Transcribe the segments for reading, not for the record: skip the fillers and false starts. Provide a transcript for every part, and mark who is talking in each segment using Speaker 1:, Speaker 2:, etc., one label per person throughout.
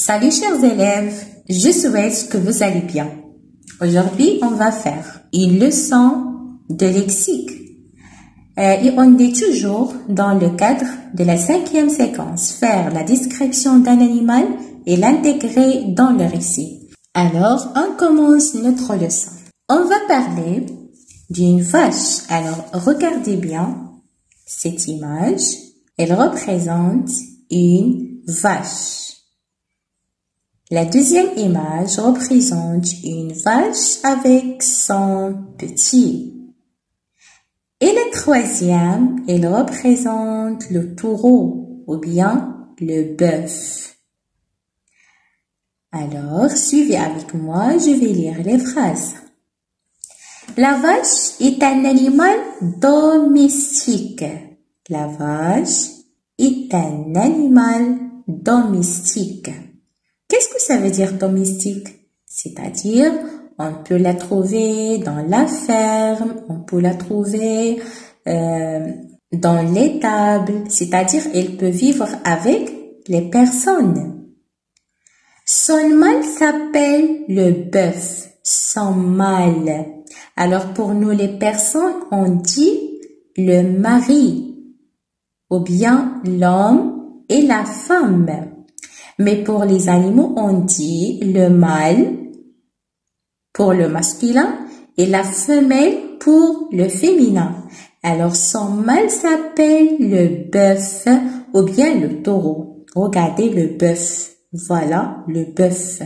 Speaker 1: Salut chers élèves, je souhaite que vous allez bien. Aujourd'hui, on va faire une leçon de lexique. Et on est toujours dans le cadre de la 5e séquence, faire la description d'un animal et l'intégrer dans le récit. Alors, on commence notre leçon. On va parler d'une vache. Alors, regardez bien cette image. Elle représente une vache. La deuxième image représente une vache avec son petit. Et la troisième, elle représente le taureau ou bien le bœuf. Alors, suivez avec moi, je vais lire les phrases. La vache est un animal domestique. La vache est un animal domestique. Qu'est-ce que ça veut dire domestique? C'est-à-dire, on peut la trouver dans la ferme, on peut la trouver dans l'étable, c'est-à-dire elle peut vivre avec les personnes. Son mâle s'appelle le bœuf, son mâle. Alors pour nous les personnes, on dit le mari, ou bien l'homme et la femme. Mais pour les animaux, on dit le mâle pour le masculin et la femelle pour le féminin. Alors, son mâle s'appelle le bœuf ou bien le taureau. Regardez le bœuf. Voilà le bœuf.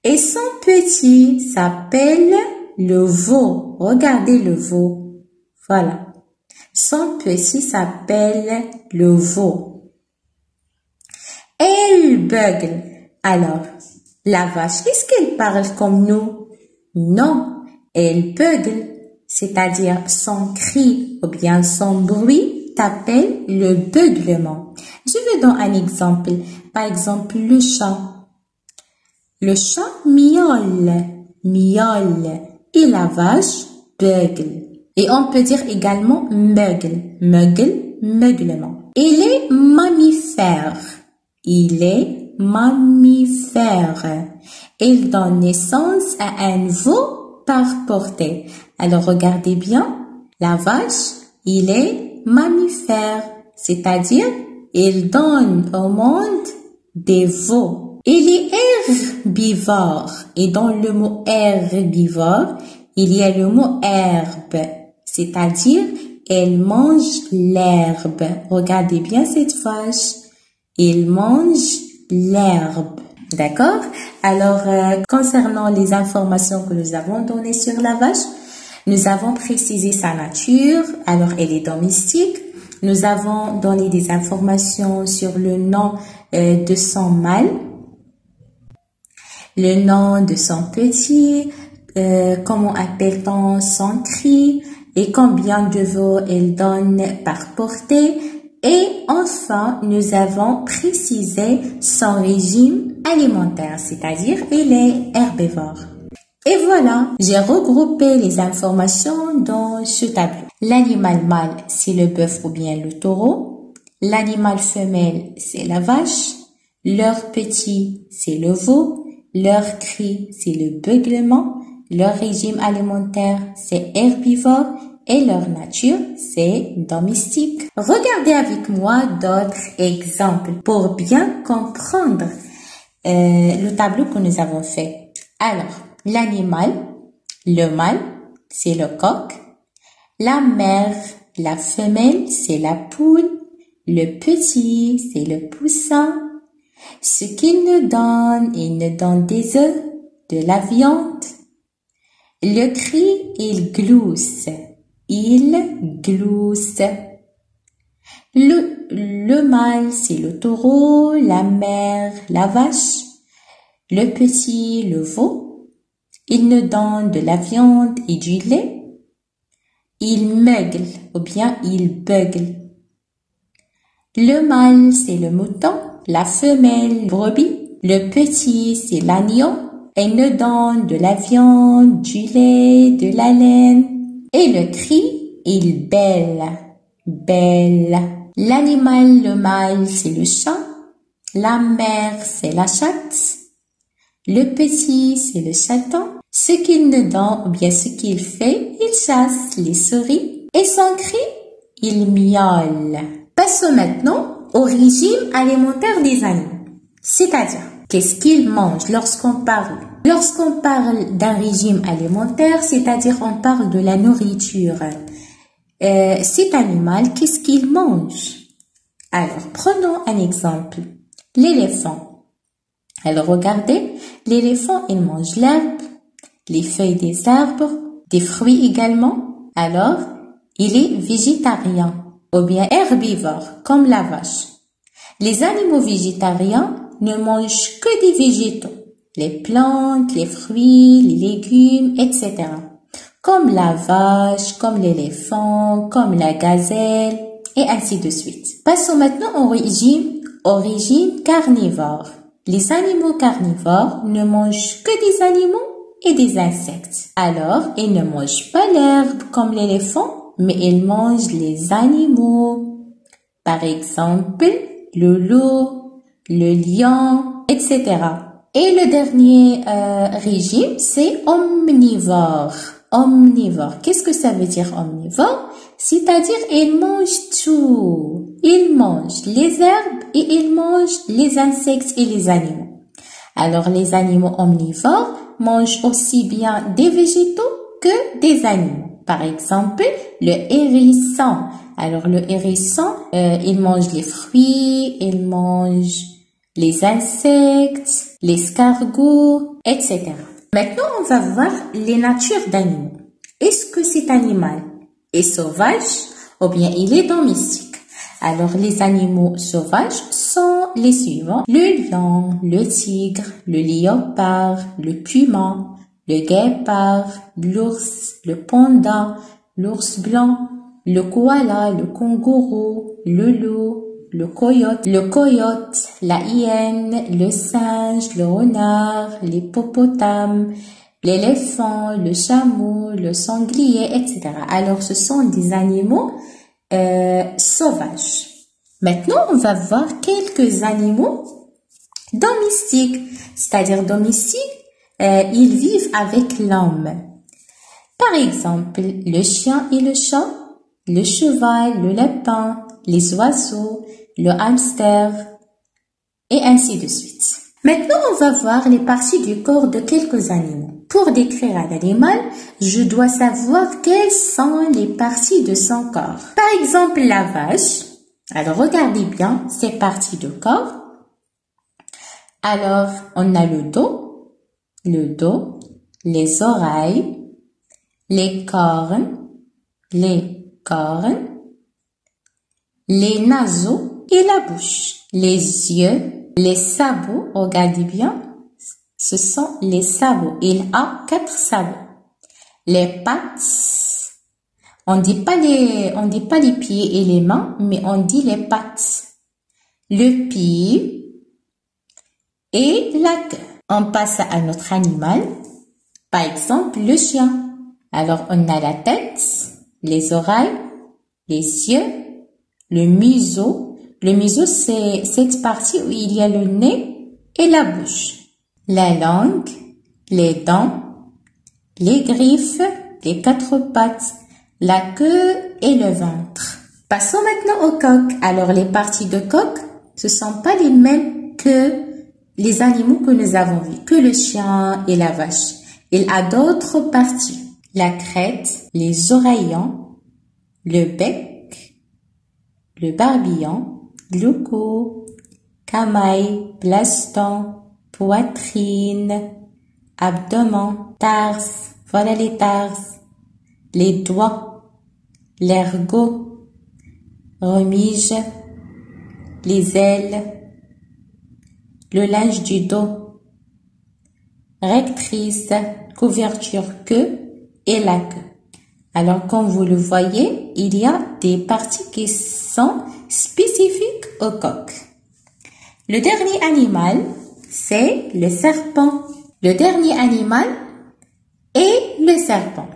Speaker 1: Et son petit s'appelle le veau. Regardez le veau. Voilà. Son petit s'appelle le veau. Elle bugle. Alors, la vache, est-ce qu'elle parle comme nous? Non, elle bugle, c'est-à-dire son cri ou bien son bruit s'appelle le beuglement. Je vais donner un exemple. Par exemple, le chat. Le chat miaule, miaule et la vache bugle. Et on peut dire également meugle, meugle, meuglement. Il est mammifère. Il est mammifère. Il donne naissance à un veau par portée. Alors, regardez bien. La vache, il est mammifère. C'est-à-dire, il donne au monde des veaux. Il est herbivore. Et dans le mot herbivore, il y a le mot herbe. C'est-à-dire, elle mange l'herbe. Regardez bien cette vache. Il mange l'herbe. D'accord? Alors, concernant les informations que nous avons données sur la vache, nous avons précisé sa nature. Alors, elle est domestique. Nous avons donné des informations sur le nom de son mâle, le nom de son petit, comment appelle-t-on son cri et combien de veaux elle donne par portée. Et enfin, nous avons précisé son régime alimentaire, c'est-à-dire il est herbivore. Et voilà, j'ai regroupé les informations dans ce tableau. L'animal mâle, c'est le bœuf ou bien le taureau. L'animal femelle, c'est la vache. Leur petit, c'est le veau. Leur cri, c'est le beuglement. Leur régime alimentaire, c'est herbivore. Et leur nature, c'est domestique. Regardez avec moi d'autres exemples pour bien comprendre le tableau que nous avons fait. Alors, l'animal, le mâle, c'est le coq. La mère, la femelle, c'est la poule. Le petit, c'est le poussin. Ce qu'il nous donne, il nous donne des œufs, de la viande. Le cri, il glousse. Il glousse. Le mâle, c'est le taureau, la mère, la vache. Le petit, le veau. Il nous donne de la viande et du lait. Il meugle ou bien il bugle. Le mâle, c'est le mouton. La femelle, brebis. Le petit, c'est l'agneau. Il nous donne de la viande, du lait, de la laine. Et le cri, il bêle, bêle. L'animal, le mâle, c'est le chat. La mère, c'est la chatte. Le petit, c'est le chaton. Ce qu'il nous donne ou bien ce qu'il fait, il chasse les souris. Et son cri, il miaule. Passons maintenant au régime alimentaire des animaux. C'est-à-dire, qu'est-ce qu'ils mangent lorsqu'on parle? Lorsqu'on parle d'un régime alimentaire, c'est-à-dire on parle de la nourriture. Cet animal, qu'est-ce qu'il mange? Alors, prenons un exemple. L'éléphant. Alors, regardez, l'éléphant, il mange l'herbe, les feuilles des arbres, des fruits également. Alors, il est végétarien ou bien herbivore, comme la vache. Les animaux végétariens ne mangent que des végétaux, les plantes, les fruits, les légumes, etc. Comme la vache, comme l'éléphant, comme la gazelle, et ainsi de suite. Passons maintenant au régime carnivore. Les animaux carnivores ne mangent que des animaux et des insectes. Alors, ils ne mangent pas l'herbe comme l'éléphant, mais ils mangent les animaux. Par exemple, le loup, le lion, etc. Et le dernier régime, c'est omnivore. Omnivore. Qu'est-ce que ça veut dire omnivore? C'est-à-dire, il mange tout. Il mange les herbes et il mange les insectes et les animaux. Alors, les animaux omnivores mangent aussi bien des végétaux que des animaux. Par exemple, le hérisson. Alors, le hérisson, il mange les fruits, il mange les insectes, l'escargot, etc. Maintenant, on va voir les natures d'animaux. Est-ce que cet animal est sauvage ou bien il est domestique? Alors, les animaux sauvages sont les suivants. Le lion, le tigre, le léopard, le puma, le guépard, l'ours, le panda, l'ours blanc, le koala, le kangourou, le loup, le coyote, la hyène, le singe, le renard, l'hippopotame, l'éléphant, le chameau, le sanglier, etc. Alors, ce sont des animaux sauvages. Maintenant, on va voir quelques animaux domestiques. C'est-à-dire domestiques, ils vivent avec l'homme. Par exemple, le chien et le chat, le cheval, le lapin, les oiseaux, le hamster, et ainsi de suite. Maintenant, on va voir les parties du corps de quelques animaux. Pour décrire un animal, je dois savoir quelles sont les parties de son corps. Par exemple, la vache. Alors, regardez bien ces parties de corps. Alors, on a le dos, les oreilles, les cornes, les naseaux et la bouche. Les yeux, les sabots, regardez bien, ce sont les sabots. Il a 4 sabots. Les pattes, on dit pas les pieds et les mains, mais on dit les pattes. Le pied et la queue. On passe à notre animal. Par exemple, le chien. Alors, on a la tête, les oreilles, les yeux, le museau. Le museau, c'est cette partie où il y a le nez et la bouche. La langue, les dents, les griffes, les 4 pattes, la queue et le ventre. Passons maintenant au coq. Alors, les parties de coq, ce sont pas les mêmes que les animaux que nous avons vus, que le chien et la vache. Il a d'autres parties. La crête, les oreillons, le bec, le barbillon, le cou, camaille, plaston, poitrine, abdomen, tarse, voilà les tarses, les doigts, l'ergot, remige, les ailes, le linge du dos, rectrice, couverture queue et la queue. Alors, comme vous le voyez, il y a des parties qui sont spécifiques au coq. Le dernier animal, c'est le serpent. Le dernier animal est le serpent.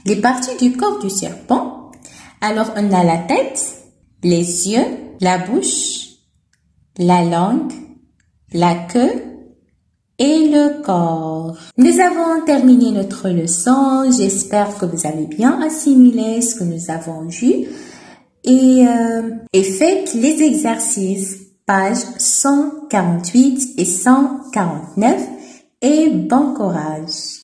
Speaker 1: Les parties du corps du serpent. Alors, on a la tête, les yeux, la bouche, la langue, la queue et le corps. Nous avons terminé notre leçon. J'espère que vous avez bien assimilé ce que nous avons vu. Et faites les exercices, pages 148 et 149. Et bon courage!